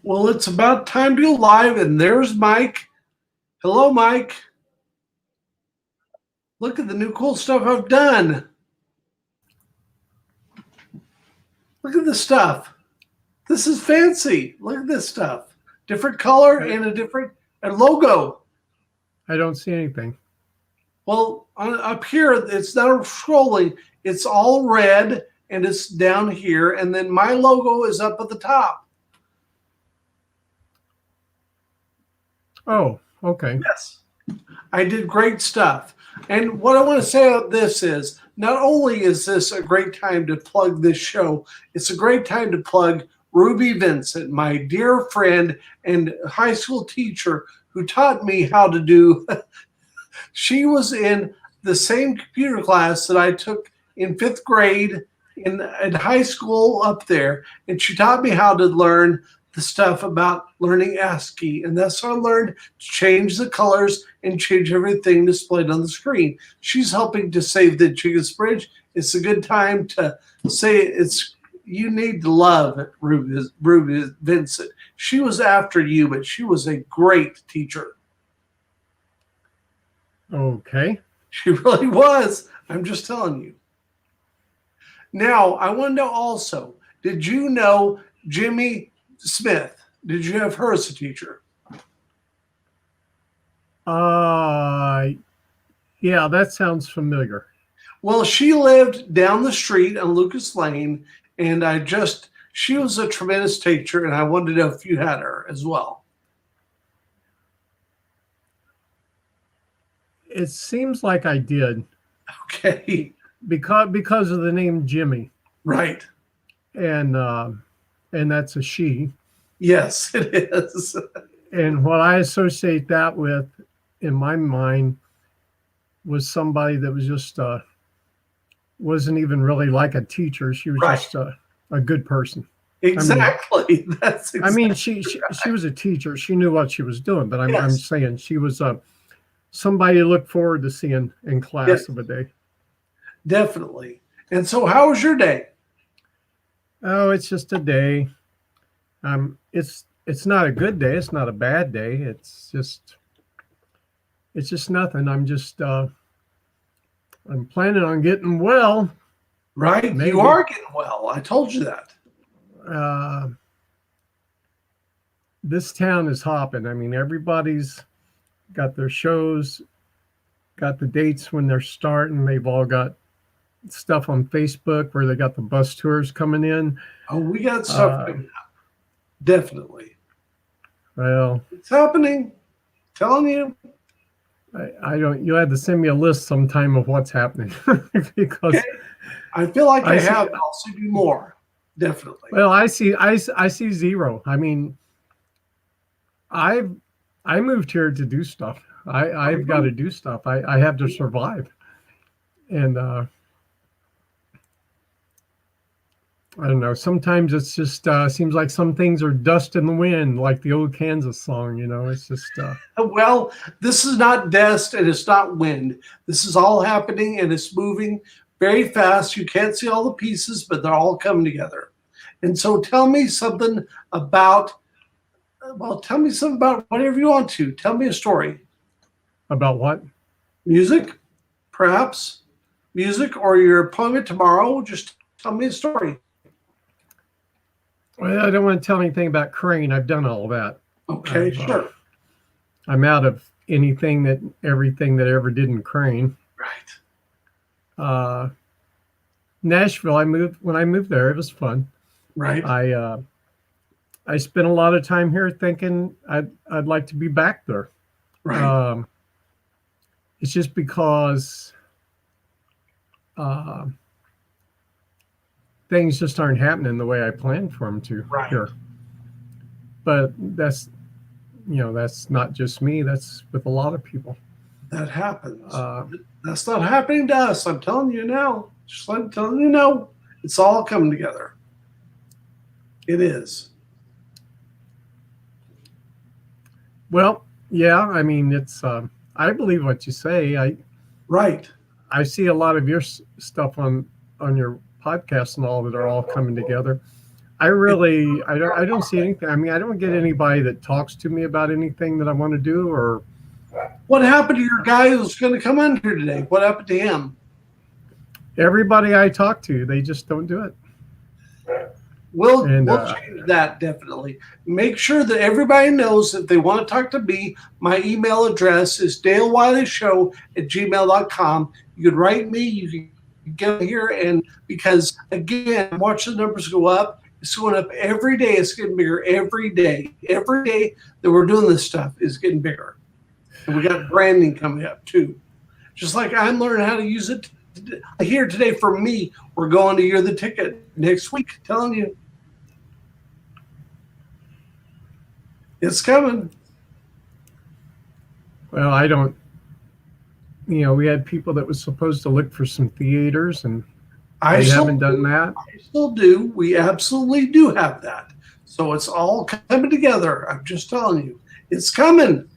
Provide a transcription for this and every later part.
Well, it's about time to go live, and there's Mike. Hello, Mike. Look at the new cool stuff I've done. Look at this stuff. This is fancy. Look at this stuff. Different color I, and a different logo. I don't see anything. Well, up here, it's not scrolling. It's all red, and it's down here, and then my logo is up at the top. Oh, okay. Yes. I did great stuff. And what I want to say about this is not only is this a great time to plug this show, it's a great time to plug Ruby Vincent, my dear friend and high school teacher who taught me how to do. She was in the same computer class that I took in fifth grade in high school up there. And she taught me how to learn the stuff about learning ASCII. And that's how I learned to change the colors and change everything displayed on the screen. She's helping to save the Chigas Bridge. It's a good time to say you need to love Ruby Vincent. She was after you, but she was a great teacher. Okay. She really was. I'm just telling you. Now, I want to know also, did you know Jimmy Smith? Did you have her as a teacher? Yeah, that sounds familiar. Well, she lived down the street on Lucas Lane, and she was a tremendous teacher, and I wanted to know if you had her as well. It seems like I did. Okay. Because of the name Jimmy. Right. And that's a she. Yes, it is. And what I associate that with in my mind was somebody that was just wasn't even really like a teacher. She was just a good person. Exactly. I mean, she was a teacher. She knew what she was doing, but I'm saying she was somebody to look forward to seeing in class of a day. Definitely. And so how was your day? Oh, it's just a day. It's not a good day. It's not a bad day. It's just nothing. I'm planning on getting well. Right. Maybe. You are getting well. I told you that. This town is hopping. I mean, everybody's got their shows, got the dates when they're starting. They've all got stuff on Facebook where they got the bus tours coming in. Oh, we got stuff coming up. Definitely. Well, it's happening. I'm telling you. I don't. You had to send me a list sometime of what's happening because I feel like I have. I'll send you more. Definitely. Well, I see zero. I mean, I moved here to do stuff. I've got to do stuff. I have to survive, and I don't know. Sometimes it's just seems like some things are dust in the wind, like the old Kansas song. You know, it's just. Well, this is not dust and it's not wind. This is all happening and it's moving very fast. You can't see all the pieces, but they're all coming together. And so, tell me something about. Well, tell me something about whatever you want to. Tell me a story. About what? Music, perhaps. Music or your appointment tomorrow. Just tell me a story. Well, I don't want to tell anything about Crane. I've done all that. Okay, sure. I'm out of everything that ever did in Crane. Right. Nashville. When I moved there, it was fun. Right. I spent a lot of time here thinking I'd like to be back there. Right. It's just because things just aren't happening the way I planned for them to here. But that's not just me. That's with a lot of people. That happens. That's not happening to us. I'm telling you now. Just I'm telling you now. It's all coming together. It is. Well, yeah. I mean, it's. I believe what you say. I see a lot of your stuff on your podcast and all that are all coming together. I don't see anything. I mean, I don't get anybody that talks to me about anything that I want to do, or What happened to your guy who's going to come in here today? What happened to him? everybody I talk to, they just don't do it. We'll change that definitely. Make sure that everybody knows that they want to talk to me. My email address is dalewileyshow@gmail.com. You can write me. You can get here, and because again, watch the numbers go up. It's going up every day. It's getting bigger every day. Every day that we're doing this stuff is getting bigger. And we got branding coming up too. Just like I'm learning how to use it here today for me. We're going to Year the Ticket next week. Telling you. It's coming. Well, I don't, we had people that was supposed to look for some theaters, and they haven't done that. I still do. We absolutely do have that. So it's all coming together. I'm just telling you. It's coming.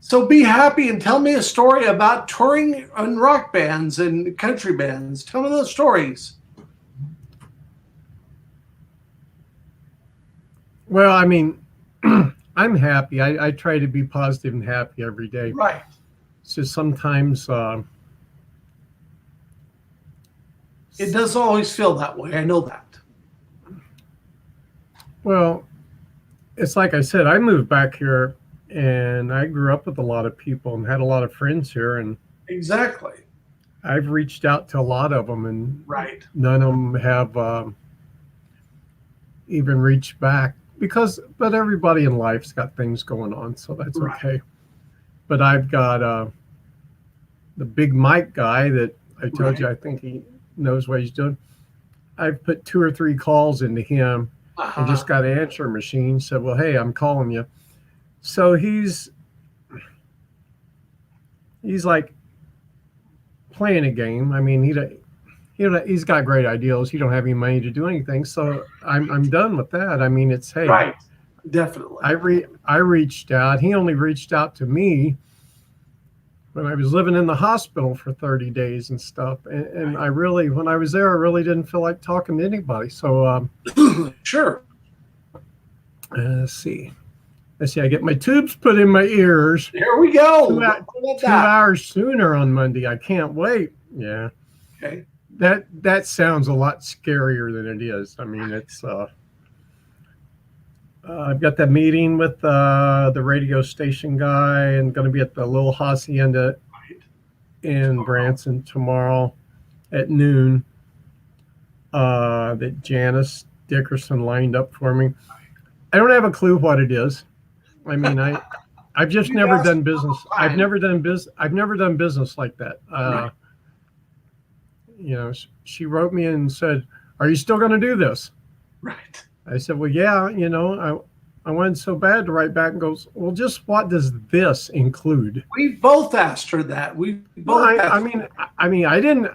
So be happy and tell me a story about touring on rock bands and country bands. Tell me those stories. Well, I mean, I'm happy. I try to be positive and happy every day. Right. It's just sometimes it doesn't always feel that way. I know that. Well, it's like I said, I moved back here and I grew up with a lot of people and had a lot of friends here. And exactly. I've reached out to a lot of them, and right. None of them have even reached back but everybody in life's got things going on, so that's right. Okay. But I've got the big Mike guy that I told right. you, I think he knows what he's doing. I've put 2 or 3 calls into him and just got an answer machine. Said, well, hey, I'm calling you. So he's like playing a game. I mean, he's got great ideals. He don't have any money to do anything. So I'm done with that. I mean, it's, hey, right. Definitely. I reached out. He only reached out to me when I was living in the hospital for 30 days and stuff. And I really, when I was there, I really didn't feel like talking to anybody. So sure. Let's see. I get my tubes put in my ears. There we go. 2 hours sooner on Monday. I can't wait. Yeah. Okay. That sounds a lot scarier than it is. I mean, it's I've got that meeting with the radio station guy, and going to be at the little hacienda in Branson tomorrow at noon. That Janice Dickerson lined up for me. I don't have a clue what it is. I mean, I've just never done business. I've never done business like that. Right. She wrote me and said, "Are you still going to do this?" Right. I said, "Well, yeah, I wanted so bad to write back and goes, well, just what does this include?" We both asked her that. We both. I mean, I didn't.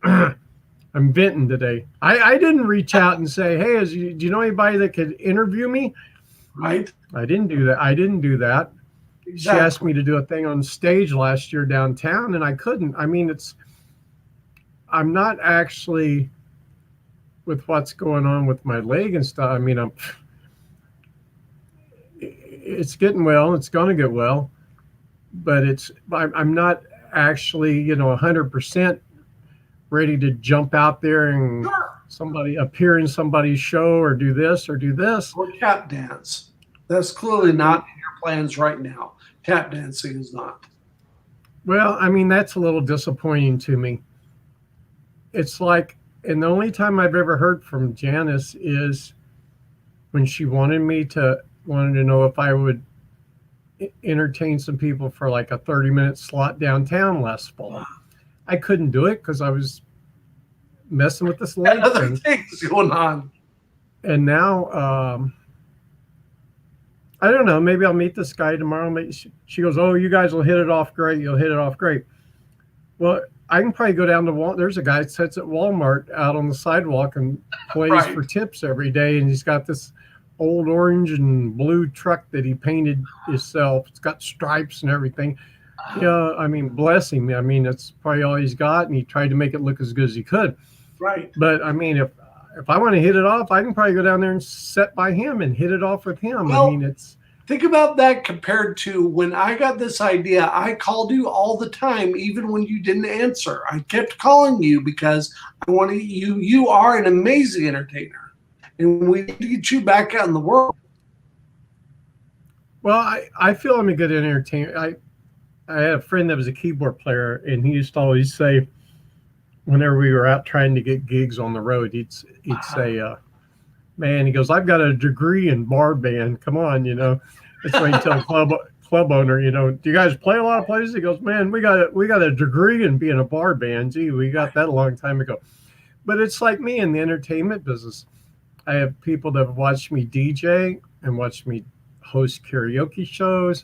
I'm venting today. I didn't reach out and say, "Hey, do you know anybody that could interview me?" Right. I didn't do that. Exactly. She asked me to do a thing on stage last year downtown, and I couldn't. I mean, I'm not actually, with what's going on with my leg and stuff. I mean, it's getting well. It's going to get well, but I'm not actually, 100% ready to jump out there and appear in somebody's show or do this or do this. Or tap dance. That's clearly not in your plans right now. Tap dancing is not. Well, I mean, that's a little disappointing to me. It's like, and the only time I've ever heard from Janice is when she wanted to know if I would entertain some people for like a 30-minute slot downtown last fall. I couldn't do it because I was messing with this leg thing. Things going on. And now, I don't know. Maybe I'll meet this guy tomorrow. She goes, "Oh, you guys will hit it off great. You'll hit it off great." Well, I can probably go down to Walmart. There's a guy that sits at Walmart out on the sidewalk and plays for tips every day. And he's got this old orange and blue truck that he painted himself. It's got stripes and everything. Yeah, I mean, bless him. I mean, that's probably all he's got. And he tried to make it look as good as he could. Right. But I mean, if I want to hit it off, I can probably go down there and sit by him and hit it off with him. Well, I mean, it's think about that compared to when I got this idea. I called you all the time, even when you didn't answer. I kept calling you because I wanted you. You are an amazing entertainer, and we need to get you back out in the world. well, I feel I'm a good entertainer. I had a friend that was a keyboard player, and he used to always say, whenever we were out trying to get gigs on the road, he'd say, "Man," he goes, "I've got a degree in bar band. Come on, you know." That's why you tell a club owner, you know, "Do you guys play a lot of places?" He goes, "Man, we got a degree in being a bar band. Gee, we got that a long time ago." But it's like me in the entertainment business. I have people that have watched me DJ and watched me host karaoke shows.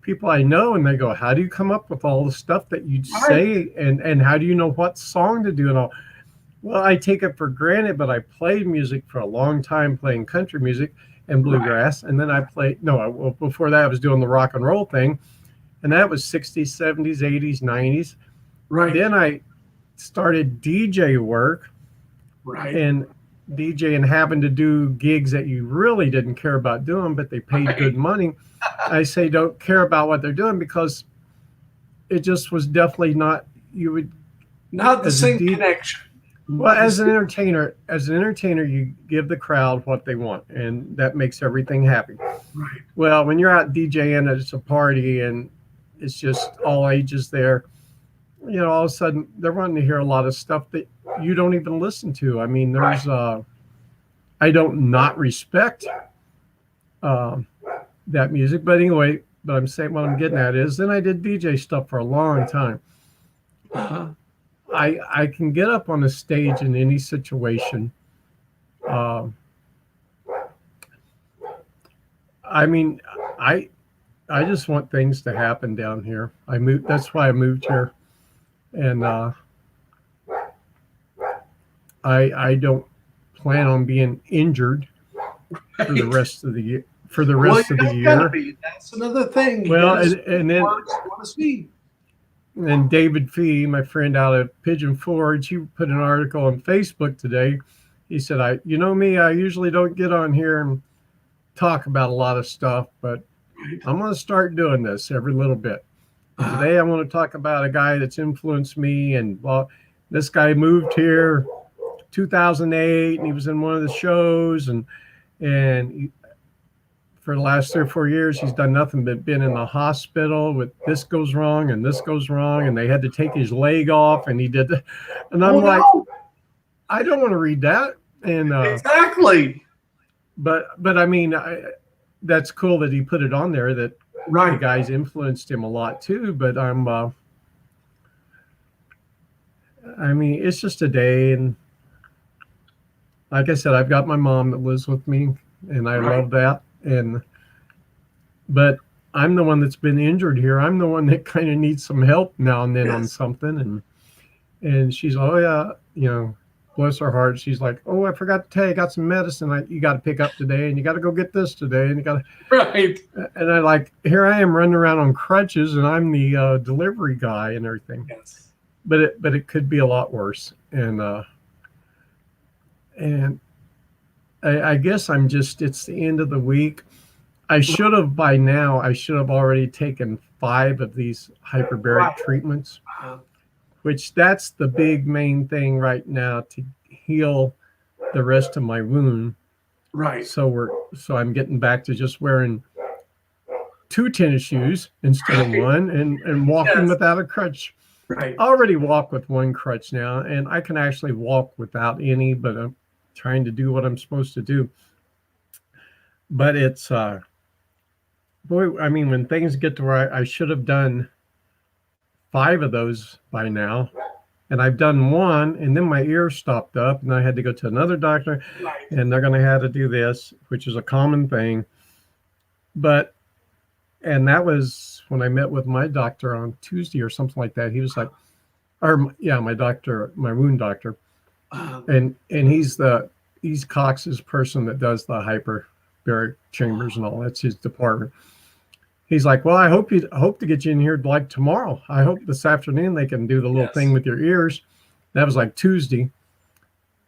People I know, and they go, "How do you come up with all the stuff that you say, and how do you know what song to do and all?" Well, I take it for granted, but I played music for a long time, playing country music and bluegrass, and then I played. No, well, before that, I was doing the rock and roll thing, and that was 60s, 70s, 80s, 90s. Right. Then I started DJ work, Right. and DJ and having to do gigs that you really didn't care about doing, but they paid good money. I say don't care about what they're doing because it just was definitely not, you would Not the same connection. Well, as an entertainer, you give the crowd what they want, and that makes everything happy. Right. Well, when you're out DJing, it's a party, and it's just all ages there. You know, all of a sudden they're wanting to hear a lot of stuff that you don't even listen to. I mean, there's, I don't not respect that music, but anyway. But I'm saying what I'm getting at is, then I did DJ stuff for a long time. I can get up on a stage in any situation. I mean, I just want things to happen down here. That's why I moved here, and I don't plan on being injured for the rest of the year. For the rest of the year, that's another thing. Well, and then. Want to see. And David Fee, my friend out of Pigeon Forge, he put an article on Facebook today. He said, you know me, I usually don't get on here and talk about a lot of stuff, but I'm going to start doing this every little bit. And today I want to talk about a guy that's influenced me. And well, this guy moved here 2008, and he was in one of the shows, and for the last 3 or 4 years, he's done nothing but been in the hospital with this goes wrong and this goes wrong, and they had to take his leg off, and he did that. And I'm I don't want to read that. And exactly. But I mean, that's cool that he put it on there, that the guys influenced him a lot too. But I mean, it's just a day, and like I said, I've got my mom that lives with me, and I love that. But I'm the one that's been injured here. I'm the one that kind of needs some help now and then on something. And she's, "Oh yeah, you know, bless her heart." She's like, "Oh, I forgot to tell you, I got some medicine you got to pick up today, and you got to go get this today, and you got to." Right. And I like, here I am running around on crutches, and I'm the delivery guy and everything. Yes. But it could be a lot worse. And I guess it's the end of the week. I should have already taken 5 of these hyperbaric treatments, which that's the big main thing right now to heal the rest of my wound. Right. So I'm getting back to just wearing 2 tennis shoes instead of 1, and walking without a crutch. Right. I already walk with 1 crutch now, and I can actually walk without any, but I'm trying to do what I'm supposed to do. But it's boy, I mean, when things get to where I should have done 5 of those by now, and I've done 1, and then my ear stopped up, and I had to go to another doctor, and they're going to have to do this, which is a common thing. And that was when I met with my doctor on Tuesday or something like that. He was like, my doctor, my wound doctor. And he's Cox's person that does the hyperbaric chambers and all. That's his department. He's like, "Well, I hope to get you in here like tomorrow. I hope this afternoon they can do the little thing with your ears." That was like Tuesday.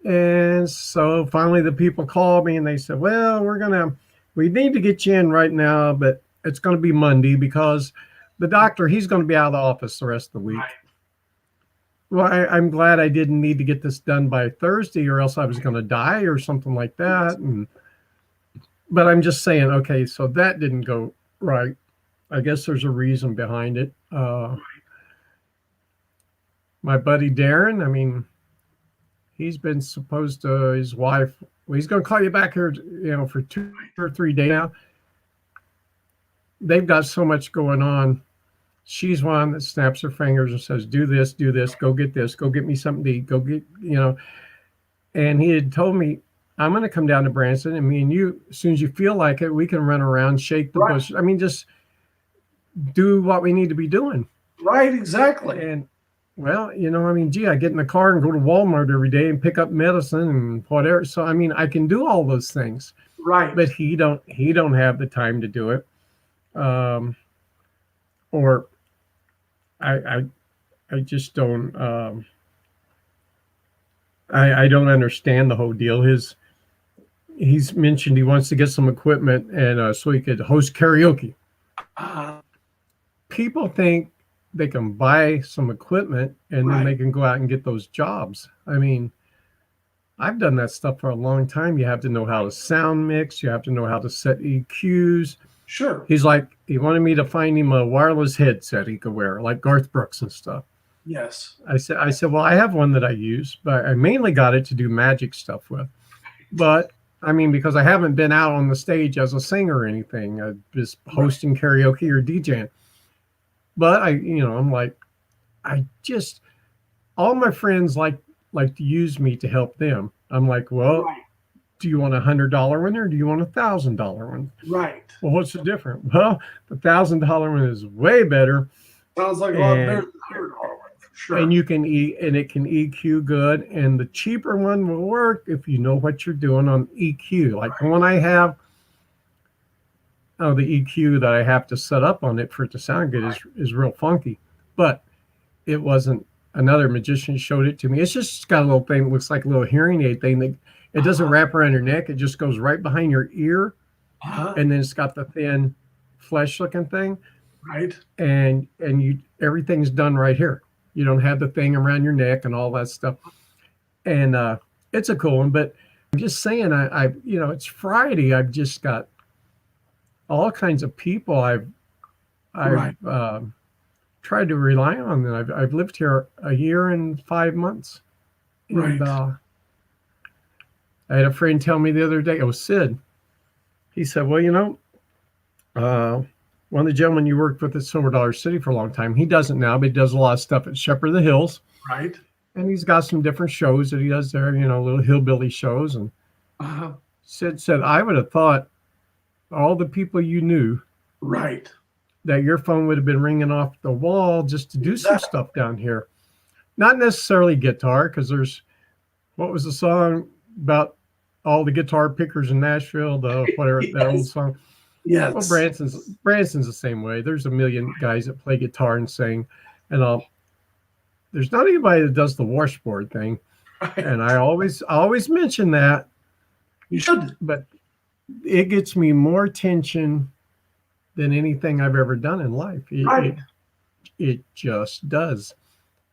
And so finally the people called me and they said, well, we need to get you in right now, but it's going to be Monday because the doctor, he's going to be out of the office the rest of the week. Right. Well, I'm glad I didn't need to get this done by Thursday or else I was going to die or something like that. But I'm just saying, okay, so that didn't go right. I guess there's a reason behind it. My buddy Darren, I mean, he's been supposed to his wife. Well, he's going to call you back here, for 2 or 3 days now. They've got so much going on. She's one that snaps her fingers and says, do this, go get this, go get me something to eat, go get, And he had told me, I'm going to come down to Branson, and me and you, as soon as you feel like it, we can run around, shake the bush. I mean, just do what we need to be doing. Right, exactly. And well, I get in the car and go to Walmart every day and pick up medicine and whatever. So, I can do all those things. Right. But he don't have the time to do it. Or I just don't, I don't understand the whole deal. He's mentioned he wants to get some equipment and so he could host karaoke. People think they can buy some equipment and then they can go out and get those jobs. I've done that stuff for a long time. You have to know how to sound mix. You have to know how to set EQs. Sure. He wanted me to find him a wireless headset he could wear, like Garth Brooks and stuff. Yes. I said, well, I have one that I use, but I mainly got it to do magic stuff with. But because I haven't been out on the stage as a singer or anything, just hosting karaoke or DJing. But I'm like, all my friends like to use me to help them. I'm like, well, do you want $100 one or do you want $1,000 one? Right. Well, what's the difference? Well, the $1,000 one is way better. Sounds like a lot better than $100 one. Sure. And it can EQ good. And the cheaper one will work if you know what you're doing on EQ. Like the one I have, the EQ that I have to set up on it for it to sound good is real funky. But it wasn't. Another magician showed it to me. It's just got a little thing that looks like a little hearing aid thing that it doesn't wrap around your neck. It just goes right behind your ear. And then it's got the thin flesh looking thing. Right. And everything's done right here. You don't have the thing around your neck and all that stuff. And it's a cool one, but I'm just saying, it's Friday. I've just got all kinds of people I've tried to rely on. And I've lived here a year and 5 months. And I had a friend tell me the other day, Sid. He said, well, one of the gentlemen you worked with at Silver Dollar City for a long time, he doesn't now, but he does a lot of stuff at Shepherd of the Hills. Right. And he's got some different shows that he does there, little hillbilly shows. And Sid said, I would have thought all the people you knew, right, that your phone would have been ringing off the wall just to do some stuff down here. Not necessarily guitar, because what was the song about all the guitar pickers in Nashville, that old song? Yes. Well, Branson's the same way. There's a million guys that play guitar and sing, and there's not anybody that does the washboard thing. Right. And I always mention that. You should. But it gets me more attention than anything I've ever done in life. It just does.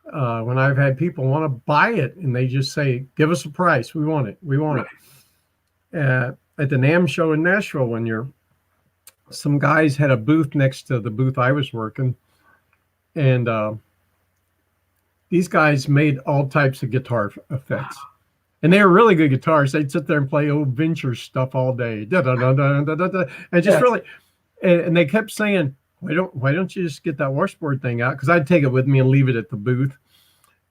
When I've had people want to buy it and they just say, give us a price. We want it. At the NAMM show in Nashville one year, some guys had a booth next to the booth I was working. And these guys made all types of guitar effects. And they were really good guitarists. They'd sit there and play old Venture stuff all day. And just really, and they kept saying, why don't you just get that washboard thing out? Because I'd take it with me and leave it at the booth.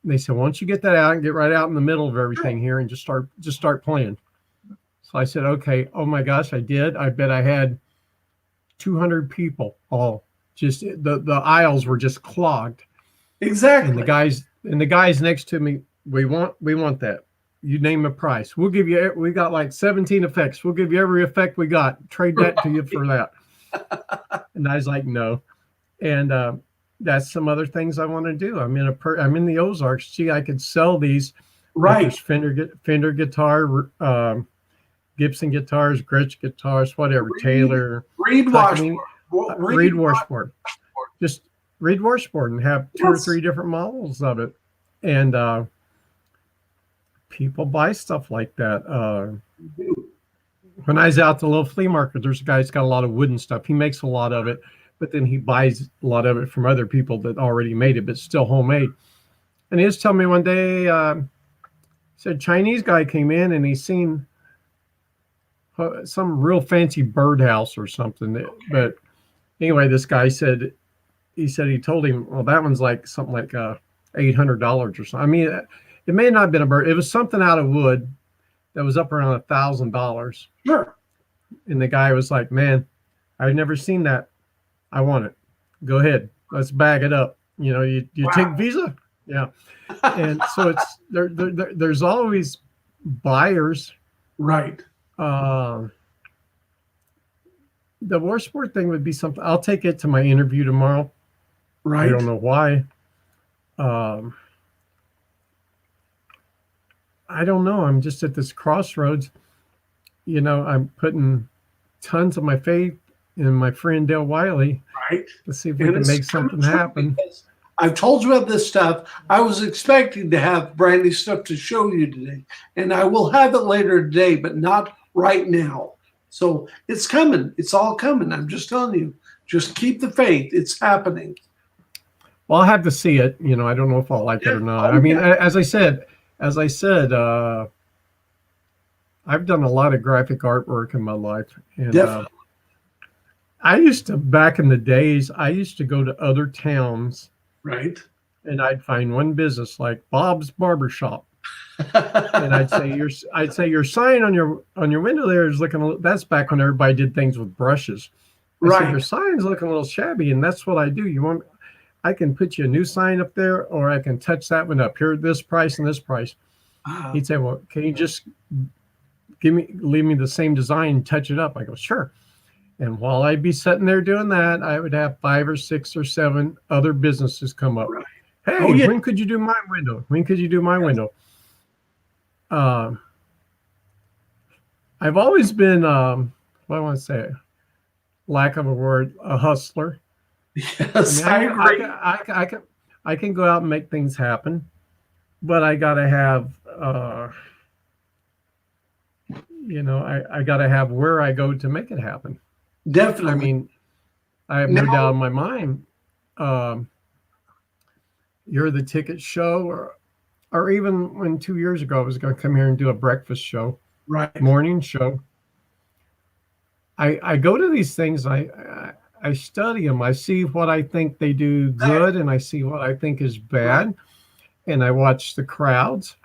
And they said, why don't you get that out and get right out in the middle of everything here and just start playing. So I said, okay. Oh my gosh, I did. I bet I had 200 people all just, the aisles were just clogged. Exactly. And the guys next to me, we want that. You name a price. We got like 17 effects. We'll give you every effect we got. Trade that to you for that. And I was like, no. And that's some other things I want to do. I'm in the Ozarks. Gee, I could sell these Like Right. there's Fender guitar, Gibson guitars, Gretsch guitars, whatever, Reed, Taylor, Reed Tuckamine, washboard. Well, Reed Reed washboard. Just Reed washboard and have two or Yes. three different models of it. And people buy stuff like that. When I was out at the little flea market, there's a guy that's got a lot of wooden stuff. He makes a lot of it, but then he buys a lot of it from other people that already made it, but still homemade. And he was telling me one day, said Chinese guy came in and he seen some real fancy birdhouse or something. But anyway, this guy said he told him, well, that one's like something like $800 or something. I mean, it may not have been a bird. It was something out of wood that was up around $1,000. Sure. And the guy was like, man, I've never seen that. I want it. Go ahead. Let's bag it up. You know, you Wow. take Visa? Yeah. And so it's there's always buyers. Right. The war sport thing would be something. I'll take it to my interview tomorrow. Right. I don't know why. I don't know. I'm just at this crossroads. You know, I'm putting tons of my faith in my friend Dale Wiley. Right. Let's see if we can make something happen. I've told you about this stuff. I was expecting to have Brandy stuff to show you today, and I will have it later today, but not right now. So it's coming. It's all coming. I'm just telling you. Just keep the faith. It's happening. Well, I'll have to see it. You know, I don't know if I'll like it or not. I mean, as I said, I've done a lot of graphic artwork in my life. And I used to, back in the days, I used to go to other towns. Right. And I'd find one business like Bob's Barbershop. And I'd say your sign on your window there is looking, that's back when everybody did things with brushes. Right. Your sign's looking a little shabby, and that's what I do. I can put you a new sign up there, or I can touch that one up here, this price and this price. He'd say, well, can you just leave me the same design and touch it up? I go, sure. And while I'd be sitting there doing that, I would have 5 or 6 or 7 other businesses come up. Right. Hey, when could you do my window? When could you do my window? I've always been, what do I want to say, lack of a word, a hustler. Yes, I can go out and make things happen, but I got to have, I got to have where I go to make it happen. Definitely. I mean, I have no doubt in my mind. You're the ticket show, or even when 2 years ago I was going to come here and do a breakfast show, right? Morning show. I go to these things. I study them. I see what I think they do good, and I see what I think is bad, and I watch the crowds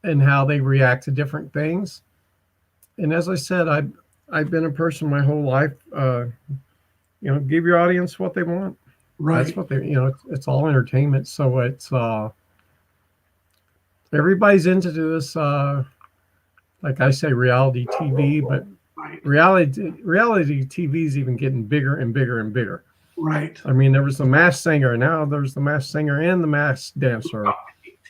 and how they react to different things. And as I said, I've been a person my whole life. Give your audience what they want. Right. That's what they. It's all entertainment. So it's everybody's into this. Like I say, reality TV, but reality TV is even getting bigger and bigger and bigger. Right. I mean, there was the Masked Singer. Now there's the Masked Singer and the Masked Dancer. Right.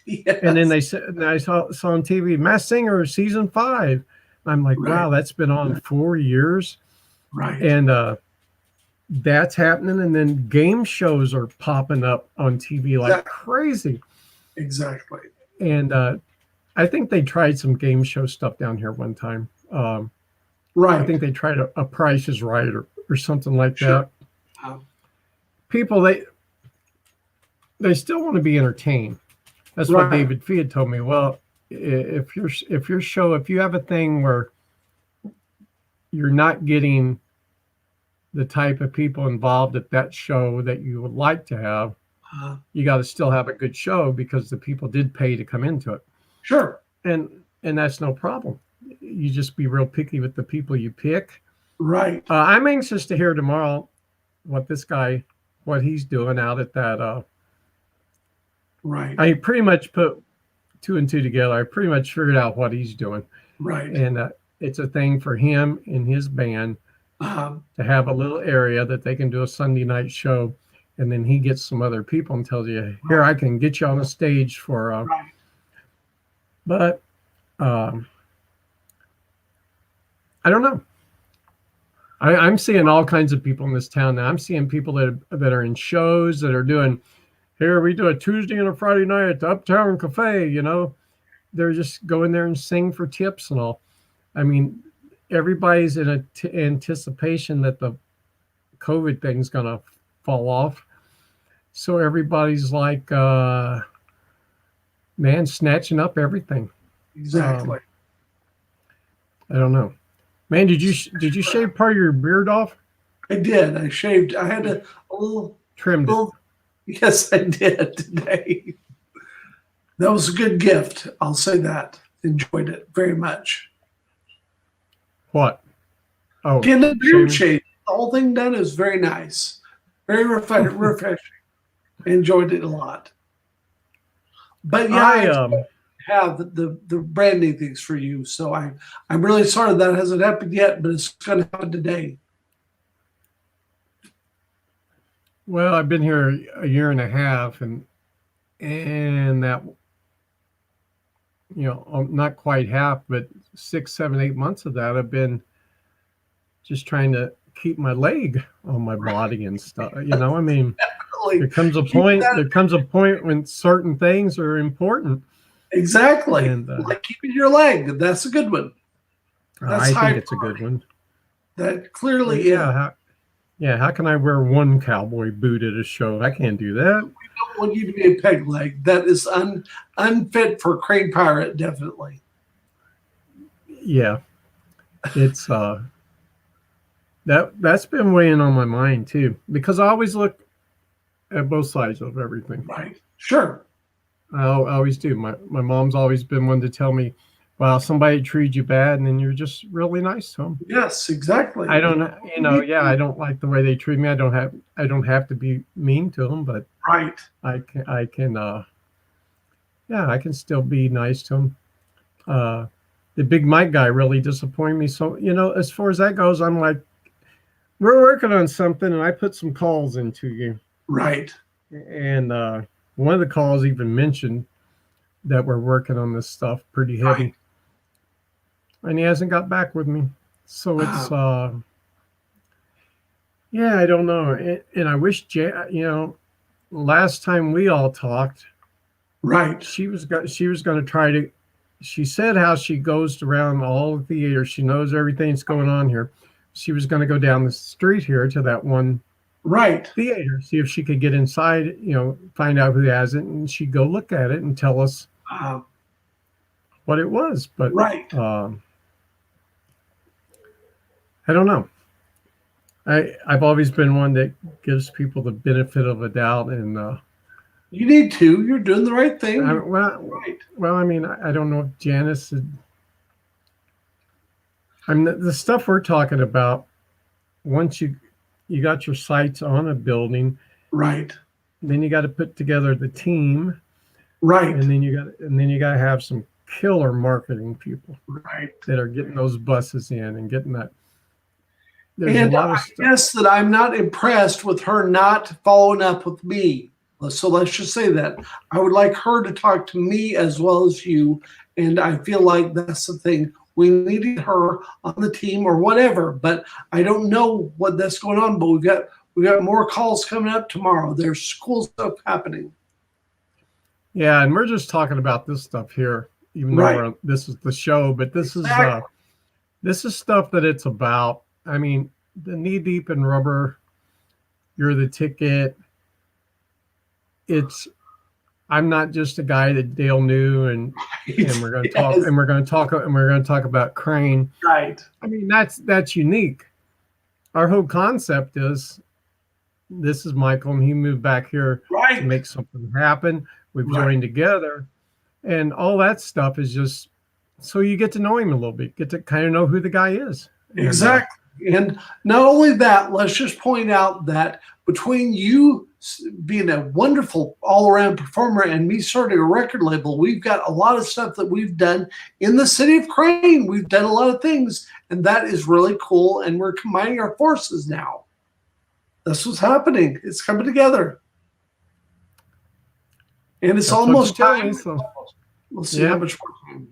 Yes. And then they said, I saw on TV, Masked Singer season 5. I'm like, wow, that's been on 4 years. Right. And that's happening. And then game shows are popping up on TV like crazy. Exactly. And I think they tried some game show stuff down here one time. Right. I think they tried a Price is Right or something like that. People, they still want to be entertained. That's what David Fee had told me. Well, if you have a thing where you're not getting the type of people involved at that show that you would like to have, you got to still have a good show because the people did pay to come into it. Sure. And that's no problem. You just be real picky with the people you pick. Right. I'm anxious to hear tomorrow what he's doing out at that. Right. I pretty much put 2 and 2 together. I pretty much figured out what he's doing. Right. And it's a thing for him and his band to have a little area that they can do a Sunday night show. And then he gets some other people and tells you, here, I can get you on a stage for But um, I don't know. I'm seeing all kinds of people in this town now. I'm seeing people that are in shows that are doing. Here we do a Tuesday and a Friday night at the Uptown Cafe. They're just going there and sing for tips and all. I mean, everybody's in anticipation that the COVID thing's gonna fall off. So everybody's like, man, snatching up everything. Exactly. I don't know. Man, did you shave part of your beard off? I did. I shaved. I had a little Trimmed it. Yes, I did today. That was a good gift. I'll say that. Enjoyed it very much. What? Oh, Getting a beard shaving? shave. The whole thing done is very nice. Very refreshing. I enjoyed it a lot. But yeah, I have the branding things for you. So I'm really sorry that hasn't happened yet, but it's going to happen today. Well, I've been here a year and a half, and that, not quite half, but 6, 7, 8 months of that, I've been just trying to keep my leg on my body and stuff. I mean, there comes a point when certain things are important. Exactly. And, like keeping your leg. That's a good one. I think it's a good one. That clearly is. How can I wear one cowboy boot at a show? I can't do that. We don't want you to be a peg leg. That is unfit for Crane Pirate, definitely. Yeah. It's that's been weighing on my mind too, because I always look at both sides of everything. Right. Sure. I always do. My mom's always been one to tell me, well, somebody treated you bad, and then you're just really nice to them. Yes, exactly. I don't, I don't like the way they treat me. I don't have to be mean to them, but right. I can still be nice to them. The Big Mike guy really disappointed me. So, as far as that goes, I'm like, we're working on something, and I put some calls into you. Right. And one of the calls even mentioned that we're working on this stuff pretty heavy. Right. And he hasn't got back with me. So it's, I don't know. And I wish, last time we all talked, right, she was going to try to, she said how she goes around all the theaters. She knows everything that's going on here. She was going to go down the street here to that one theater, see if she could get inside, find out who has it, and she'd go look at it and tell us what it was. But I don't know. I've always been one that gives people the benefit of a doubt, and you need to. You're doing the right thing. Well, I mean, I don't know if Janice. I mean, the stuff we're talking about. Once you got your sights on a building, right? Then you got to put together the team, right? And then you got to have some killer marketing people, right? That are getting those buses in and getting that. There's a lot of stuff. Guess that I'm not impressed with her not following up with me. So let's just say that I would like her to talk to me as well as you, and I feel like that's the thing. We needed her on the team or whatever, but I don't know what that's going on. But we got more calls coming up tomorrow. There's cool stuff happening. Yeah, and we're just talking about this stuff here, even though this is the show. But this is stuff that it's about. I mean, the knee deep in rubber. You're the ticket. I'm not just a guy that Dale knew, and we're going to talk, and we're going to talk about Crane. Right. I mean, that's unique. Our whole concept is, this is Michael, and he moved back here to make something happen. We've joined together, and all that stuff is just so you get to know him a little bit, get to kind of know who the guy is. Exactly. And not only that, let's just point out that between you being a wonderful all-around performer and me starting a record label, we've got a lot of stuff that we've done in the city of Crane. We've done a lot of things, and that is really cool, and we're combining our forces now. That's what's happening. It's coming together. And it's almost time. We'll see Yeah. how much more time.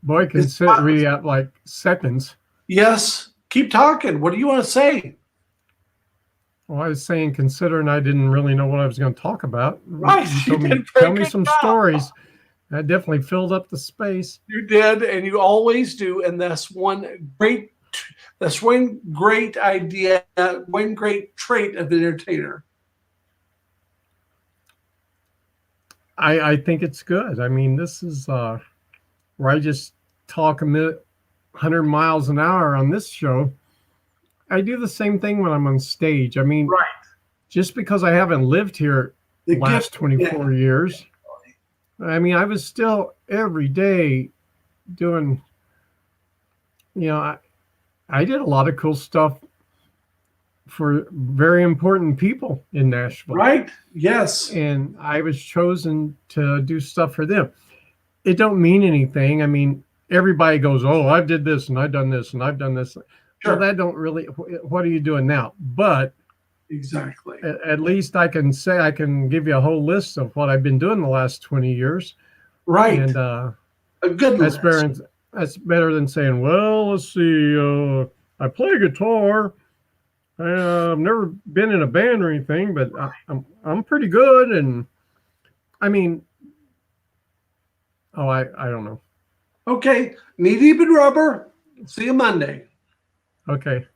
Boy, consider we have like seconds. Yes. Keep talking. What do you want to say? Well, I was saying, considering I didn't really know what I was going to talk about, Right. you You told did me, a very tell me good some job. stories. That definitely filled up the space. You did, and you always do, and that's one great idea, one great trait of an entertainer. I think it's good. I mean, this is where I just talk 100 miles an hour on this show. I do the same thing when I'm on stage. I mean, Right. just because I haven't lived here The the last gift, 24 years, I mean, I was still every day doing, I did a lot of cool stuff for very important people in Nashville. right? Yes. And I was chosen to do stuff for them. It don't mean anything. I mean, everybody goes, "Oh, I did this and I've done this and I've done this." Sure. Well, that don't really. What are you doing now? But Exactly. at least I can say I can give you a whole list of what I've been doing the last 20 years. Right. And a good that's list. better than saying, "Well, let's see, I play guitar. I've never been in a band or anything, but I'm pretty good." And I mean, I don't know. Okay. Knee deep in rubber. See you Monday. Okay.